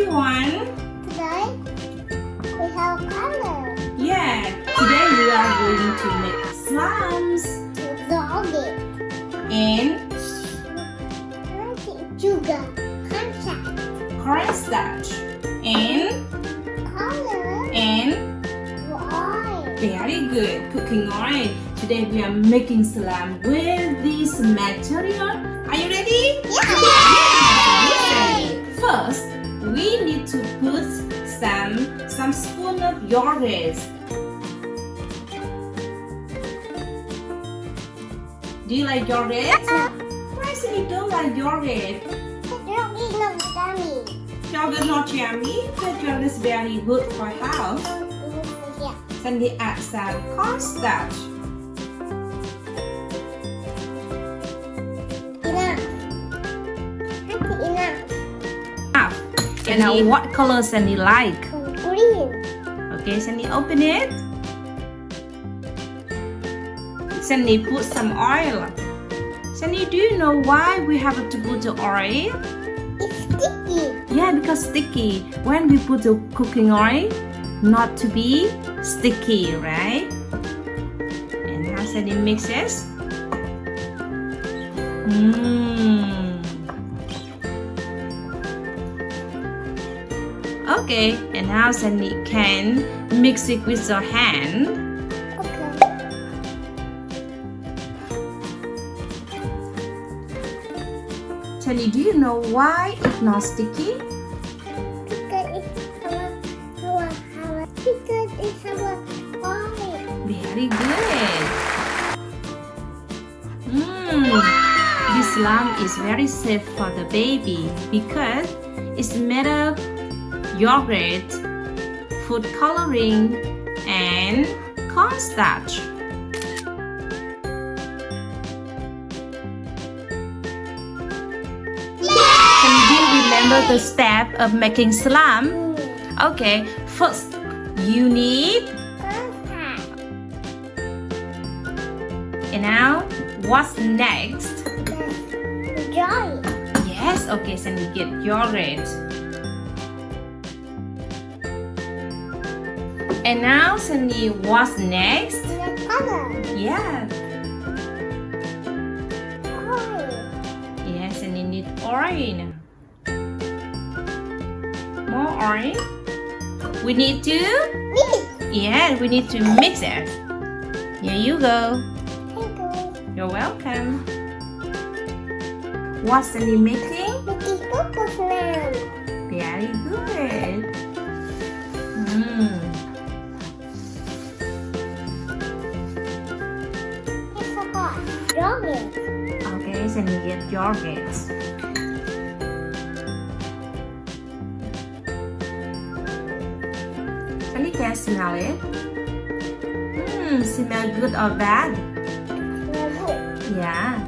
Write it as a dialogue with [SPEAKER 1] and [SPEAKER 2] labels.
[SPEAKER 1] everyone.
[SPEAKER 2] Today we have color.
[SPEAKER 1] Yeah, today we are going to make slams
[SPEAKER 2] Doggy.
[SPEAKER 1] and
[SPEAKER 2] Sugar.
[SPEAKER 1] cornstarch and
[SPEAKER 2] Color. Oil.
[SPEAKER 1] very good cooking oil. Today we are making slime with this material. Are you ready?
[SPEAKER 2] Yeah.
[SPEAKER 1] First, we need to put some spoon of yogurt. Do you like yogurt? Why is it don't like yogurt?
[SPEAKER 2] Doggy no dummy.
[SPEAKER 1] Yogurt not yummy, but yogurt is very good for health.
[SPEAKER 2] Yeah.
[SPEAKER 1] Sandy add some cornstarch.
[SPEAKER 2] Enough. Enough.
[SPEAKER 1] And now what color Sandy like?
[SPEAKER 2] Green.
[SPEAKER 1] Okay, Sandy open it. Sandy put some oil. Sandy, do you know why we have to put the oil?
[SPEAKER 2] It's sticky.
[SPEAKER 1] Yeah, because sticky. When we put the cooking oil, not to be sticky, right? And now Sandy mixes. Okay, and now Sandy can mix it with her hand.
[SPEAKER 2] Okay.
[SPEAKER 1] Sandy, do you know why it's not sticky?
[SPEAKER 2] Because it's our oil.
[SPEAKER 1] Very good. This lamb is very safe for the baby because it's made of yogurt, food coloring, and cornstarch. Can you remember the step of making slime? Okay, first you need. And now, what's next?
[SPEAKER 2] Joy.
[SPEAKER 1] Yes, okay, so you get yogurt. And now, Sandy, what's next?
[SPEAKER 2] The color.
[SPEAKER 1] Yeah.
[SPEAKER 2] Oil.
[SPEAKER 1] Yes, and you need oil. More oil. We need to.
[SPEAKER 2] Mix.
[SPEAKER 1] Yeah, we need to mix it. Here you go.
[SPEAKER 2] Thank you.
[SPEAKER 1] You're welcome. What's Sandy making?
[SPEAKER 2] Making purple now.
[SPEAKER 1] Very good.
[SPEAKER 2] It's a hot. Yogurt.
[SPEAKER 1] Okay, so you get yogurt. Sandy can smell it. Smell good or bad?
[SPEAKER 2] Level.
[SPEAKER 1] Yeah.